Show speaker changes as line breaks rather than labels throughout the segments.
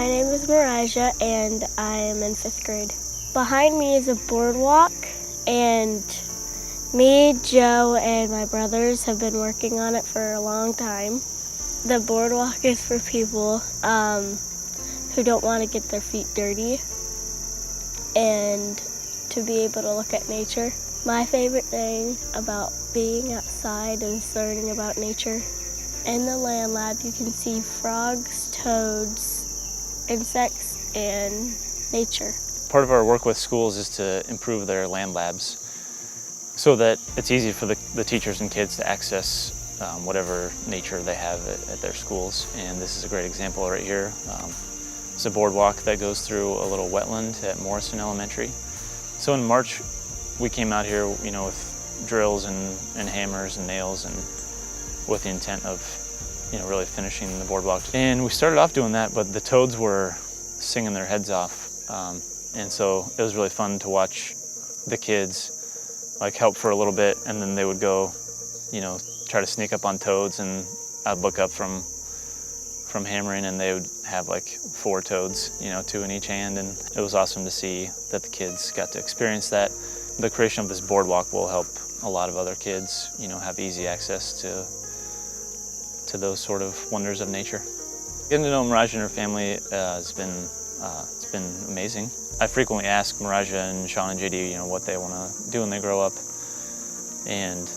My name is Marija, and I am in 5th grade. Behind me is a boardwalk, and me, Joe, and my brothers have been working on it for a long time. The boardwalk is for people who don't want to get their feet dirty and to be able to look at nature. My favorite thing about being outside is learning about nature. In the land lab, you can see frogs, toads, insects, and nature.
Part of our work with schools is to improve their land labs so that it's easy for the teachers and kids to access whatever nature they have at their schools. And this is a great example right here. It's a boardwalk that goes through a little wetland at Morrison Elementary. So in March, we came out here, with drills and hammers and nails, and with the intent of, really finishing the boardwalk. And we started off doing that, but the toads were singing their heads off. And so it was really fun to watch the kids help for a little bit, and then they would go, try to sneak up on toads, and I'd look up from hammering, and they would have 4 toads, 2 in each hand, and it was awesome to see that the kids got to experience that. The creation of this boardwalk will help a lot of other kids, have easy access to those sort of wonders of nature. Getting to know Marija and her family it's been amazing. I frequently ask Marija and Sean and JD, what they want to do when they grow up, and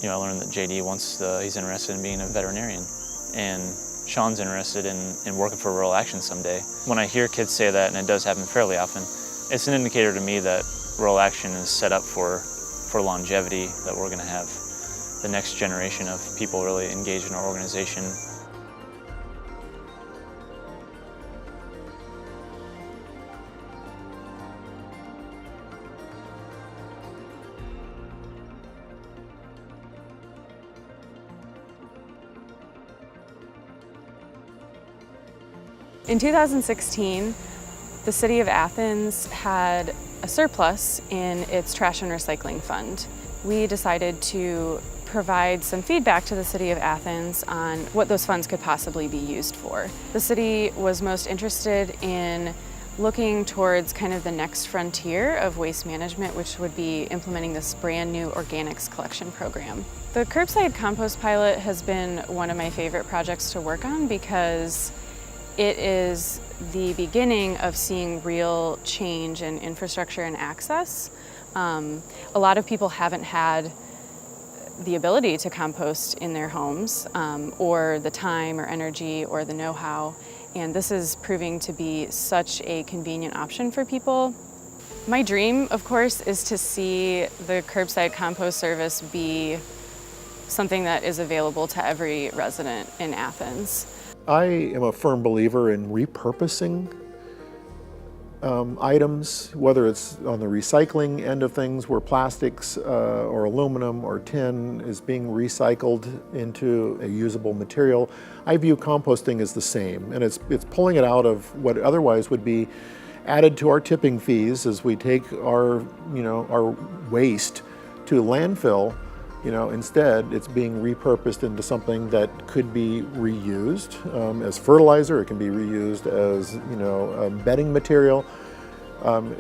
I learned that JD he's interested in being a veterinarian, and Sean's interested in working for Rural Action someday. When I hear kids say that, and it does happen fairly often, it's an indicator to me that Rural Action is set up for longevity, that we're going to have the next generation of people really engaged in our organization.
In 2016, the City of Athens had a surplus in its trash and recycling fund. We decided to provide some feedback to the City of Athens on what those funds could possibly be used for. The city was most interested in looking towards kind of the next frontier of waste management, which would be implementing this brand new organics collection program. The curbside compost pilot has been one of my favorite projects to work on because it is the beginning of seeing real change in infrastructure and access. A lot of people haven't had the ability to compost in their homes, or the time or energy or the know-how, and this is proving to be such a convenient option for people. My dream, of course, is to see the curbside compost service be something that is available to every resident in Athens.
I am a firm believer in repurposing items, whether it's on the recycling end of things where plastics or aluminum or tin is being recycled into a usable material. I view composting as the same, and it's pulling it out of what otherwise would be added to our tipping fees as we take our waste to landfill. Instead, it's being repurposed into something that could be reused as fertilizer. It can be reused as, bedding material.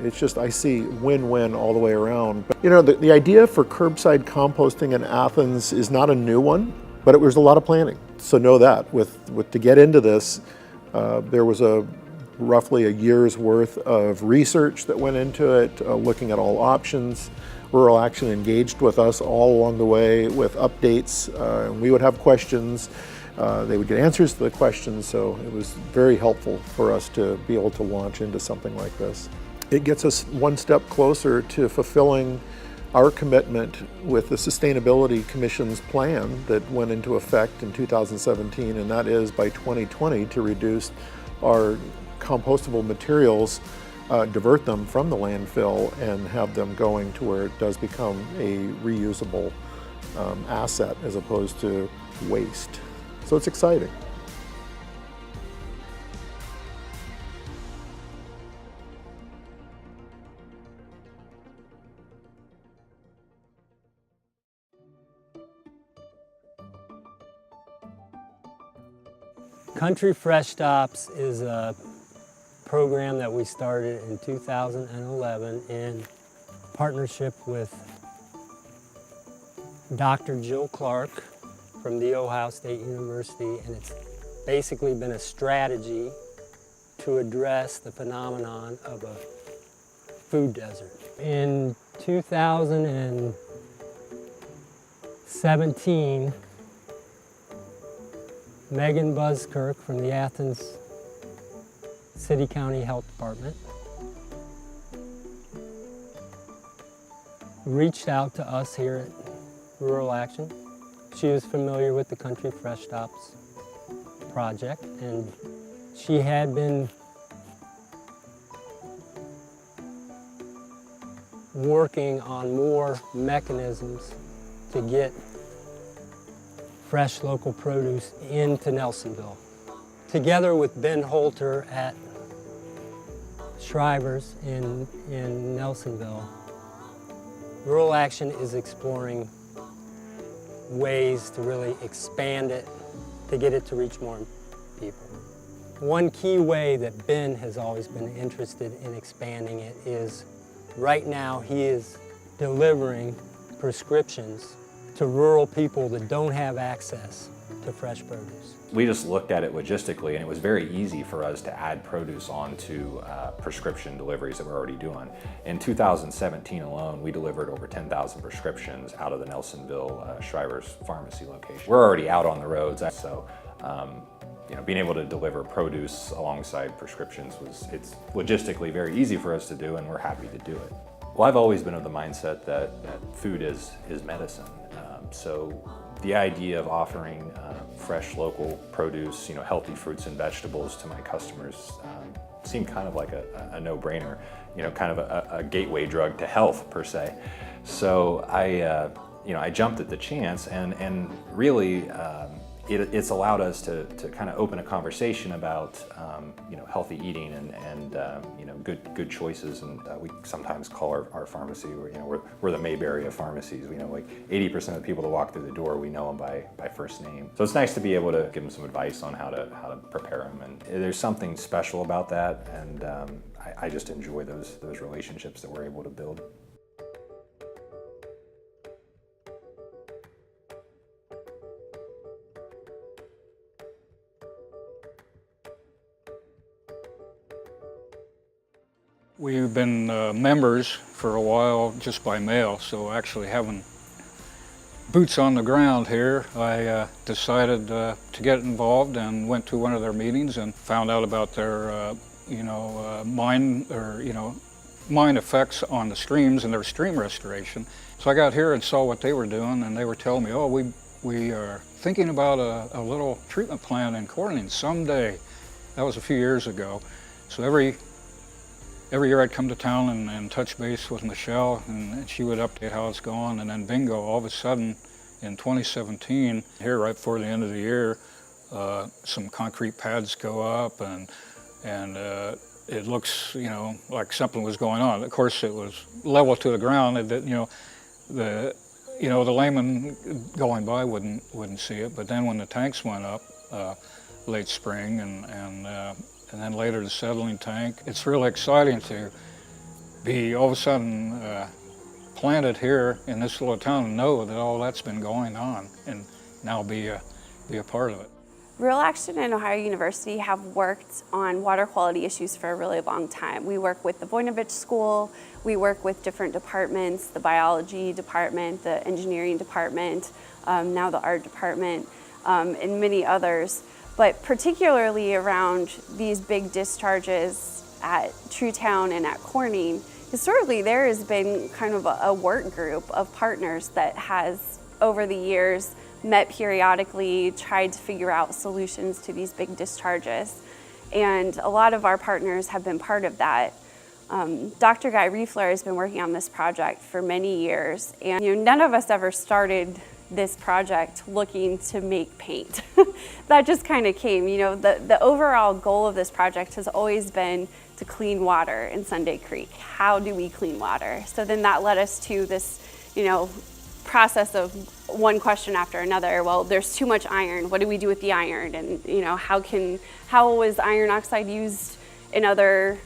It's just, I see win-win all the way around. But, the idea for curbside composting in Athens is not a new one, but it was a lot of planning. So know that. To get into this, there was roughly a year's worth of research that went into it, looking at all options. Rural Action engaged with us all along the way with updates. We would have questions. They would get answers to the questions, so it was very helpful for us to be able to launch into something like this. It gets us one step closer to fulfilling our commitment with the Sustainability Commission's plan that went into effect in 2017, and that is by 2020 to reduce our compostable materials, divert them from the landfill and have them going to where it does become a reusable asset as opposed to waste. So it's exciting.
Country Fresh Stops is a program that we started in 2011 in partnership with Dr. Jill Clark from The Ohio State University, and it's basically been a strategy to address the phenomenon of a food desert. In 2017, Megan Buskirk from the Athens City County Health Department reached out to us here at Rural Action. She was familiar with the Country Fresh Stops project, and she had been working on more mechanisms to get fresh local produce into Nelsonville. Together with Ben Holter at Shriver's in Nelsonville, Rural Action is exploring ways to really expand it, to get it to reach more people. One key way that Ben has always been interested in expanding it is right now he is delivering prescriptions to rural people that don't have access to fresh produce.
We just looked at it logistically, and it was very easy for us to add produce onto prescription deliveries that we're already doing. In 2017 alone, we delivered over 10,000 prescriptions out of the Nelsonville Shriver's Pharmacy location. We're already out on the roads, so being able to deliver produce alongside prescriptions it's logistically very easy for us to do, and we're happy to do it. Well, I've always been of the mindset that food is medicine. So the idea of offering fresh local produce, healthy fruits and vegetables to my customers seemed kind of like a no-brainer, kind of a gateway drug to health per se. So I jumped at the chance, and really it's allowed us to kind of open a conversation about healthy eating and good choices. And we sometimes call our pharmacy, we're the Mayberry of pharmacies. We know like 80% of the people that walk through the door, we know them by first name. So it's nice to be able to give them some advice on how to prepare them. And there's something special about that, and I just enjoy those relationships that we're able to build.
We've been members for a while just by mail, so actually having boots on the ground here, I decided to get involved and went to one of their meetings and found out about their mine effects on the streams and their stream restoration. So I got here and saw what they were doing, and they were telling me, oh, we are thinking about a little treatment plant in Corning someday. That was a few years ago. So every year I'd come to town and touch base with Michelle, and she would update how it's going, and then bingo, all of a sudden in 2017, here right before the end of the year, some concrete pads go up, and it looks, like something was going on. Of course, it was level to the ground. The layman going by wouldn't see it, but then when the tanks went up late spring and then later the settling tank. It's really exciting to be all of a sudden planted here in this little town and know that all that's been going on, and now be a part of it.
Rural Action and Ohio University have worked on water quality issues for a really long time. We work with the Voinovich School, we work with different departments, the biology department, the engineering department, now the art department, and many others. But particularly around these big discharges at Truetown and at Corning, historically there has been kind of a work group of partners that has, over the years, met periodically, tried to figure out solutions to these big discharges. And a lot of our partners have been part of that. Dr. Guy Riefler has been working on this project for many years, and none of us ever started this project looking to make paint. That just kind of came. The overall goal of this project has always been to clean water in Sunday Creek. How do we clean water? So then that led us to this, process of one question after another. Well, there's too much iron. What do we do with the iron? And how was iron oxide used in other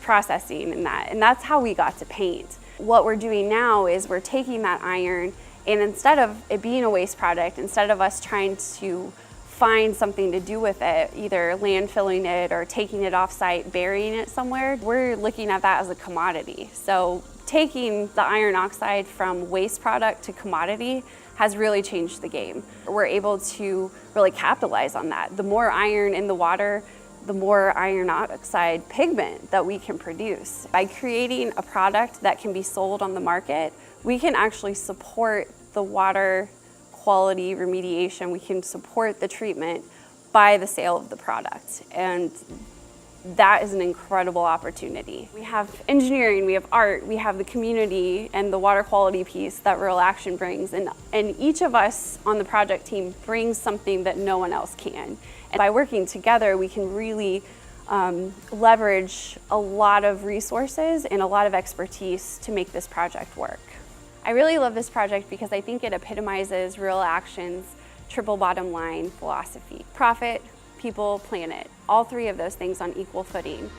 processing and that? And that's how we got to paint. What we're doing now is we're taking that iron, and instead of it being a waste product, instead of us trying to find something to do with it, either landfilling it or taking it off-site, burying it somewhere, we're looking at that as a commodity. So taking the iron oxide from waste product to commodity has really changed the game. We're able to really capitalize on that. The more iron in the water, the more iron oxide pigment that we can produce. By creating a product that can be sold on the market, we can actually support the water quality remediation, we can support the treatment by the sale of the product. And that is an incredible opportunity. We have engineering, we have art, we have the community and the water quality piece that Rural Action brings. And each of us on the project team brings something that no one else can. And by working together, we can really leverage a lot of resources and a lot of expertise to make this project work. I really love this project because I think it epitomizes Rural Action's triple bottom line philosophy. Profit, people, planet. All three of those things on equal footing.